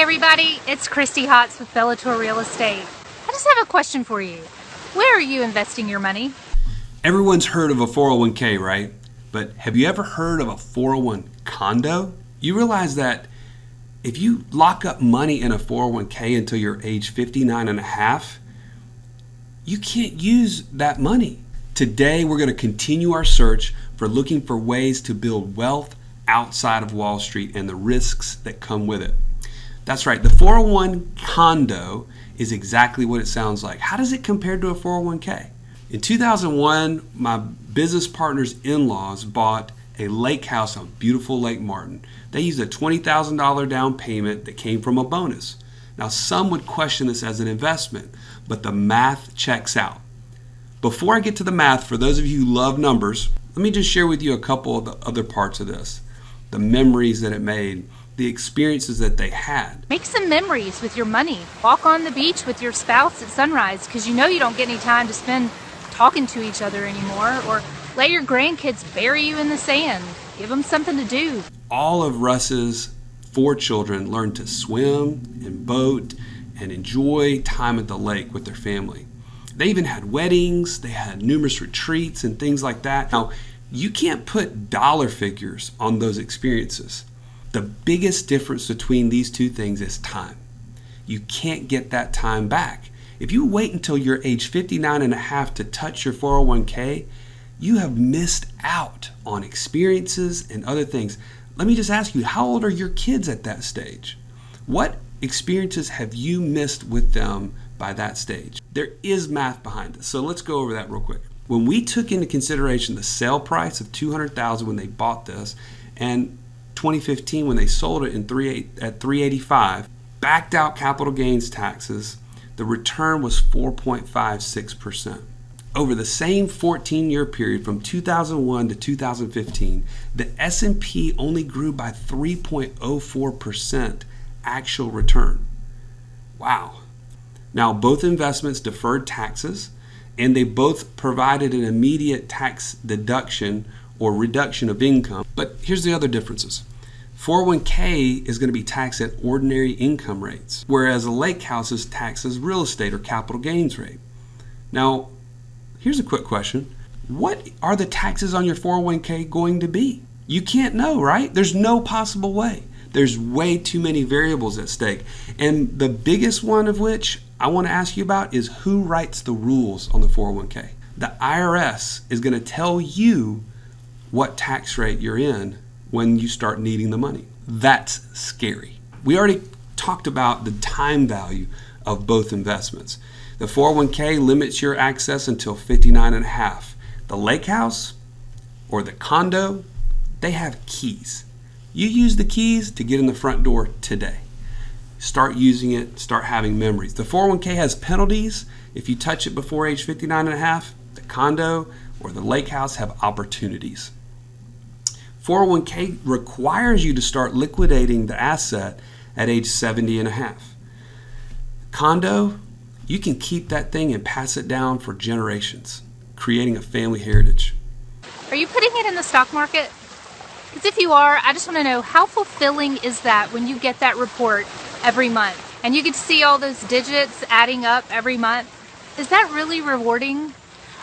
everybody, it's Christy Hotz with Bellator Real Estate. I just have a question for you. Where are you investing your money? Everyone's heard of a 401k, right? But have you ever heard of a 401 condo? You realize that if you lock up money in a 401k until you're age 59 and a half, you can't use that money. Today, we're going to continue our search for looking for ways to build wealth outside of Wall Street and the risks that come with it. That's right, the 401 condo is exactly what it sounds like. How does it compare to a 401k? In 2001, my business partner's in-laws bought a lake house on beautiful Lake Martin. They used a $20,000 down payment that came from a bonus. Now, some would question this as an investment, but the math checks out. Before I get to the math, for those of you who love numbers, let me just share with you a couple of the other parts of this. The memories that it made, the experiences that they had. Make some memories with your money. Walk on the beach with your spouse at sunrise because you know you don't get any time to spend talking to each other anymore, or let your grandkids bury you in the sand. Give them something to do. All of Russ's 4 children learned to swim and boat and enjoy time at the lake with their family. They even had weddings, they had numerous retreats and things like that. Now, you can't put dollar figures on those experiences. The biggest difference between these two things is time. You can't get that time back. If you wait until you're age 59 and a half to touch your 401k, you have missed out on experiences and other things. Let me just ask you, how old are your kids at that stage? What experiences have you missed with them by that stage? There is math behind this, so let's go over that real quick. When we took into consideration the sale price of $200,000 when they bought this, and 2015 when they sold it at $385, backed out capital gains taxes, the return was 4.56%. Over the same 14-year period from 2001 to 2015, the S&P only grew by 3.04% actual return. Wow. Now, both investments deferred taxes, and they both provided an immediate tax deduction or reduction of income. But here's the other differences. 401k is going to be taxed at ordinary income rates, whereas a lake house is taxed as real estate or capital gains rate. Now, here's a quick question. What are the taxes on your 401k going to be? You can't know, right? There's no possible way. There's way too many variables at stake. And the biggest one of which I want to ask you about is who writes the rules on the 401k. The IRS is going to tell you what tax rate you're in when you start needing the money. That's scary. We already talked about the time value of both investments. The 401k limits your access until 59 and a half. The lake house or the condo, they have keys. You use the keys to get in the front door today. Start using it, start having memories. The 401k has penalties if you touch it before age 59 and a half. The condo or the lake house have opportunities. 401k requires you to start liquidating the asset at age 70 and a half. Condo, you can keep that thing and pass it down for generations, creating a family heritage. Are you putting it in the stock market? Because if you are, I just want to know, how fulfilling is that when you get that report every month and you get to see all those digits adding up every month? Is that really rewarding?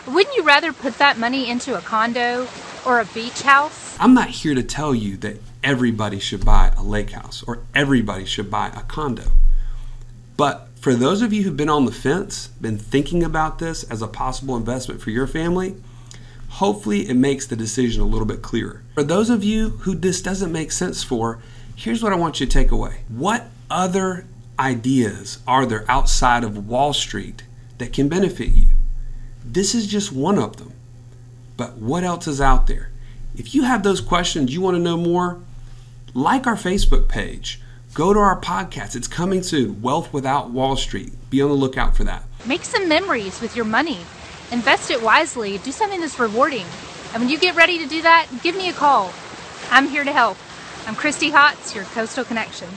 Wouldn't you rather put that money into a condo or a beach house? I'm not here to tell you that everybody should buy a lake house or everybody should buy a condo. But for those of you who've been on the fence, been thinking about this as a possible investment for your family, hopefully it makes the decision a little bit clearer. For those of you who this doesn't make sense for, here's what I want you to take away. What other ideas are there outside of Wall Street that can benefit you? This is just one of them. But what else is out there? If you have those questions, you want to know more, like our Facebook page. Go to our podcast. It's coming soon, Wealth Without Wall Street. Be on the lookout for that. Make some memories with your money. Invest it wisely. Do something that's rewarding. And when you get ready to do that, give me a call. I'm here to help. I'm Christy Hotz, your Coastal Connection.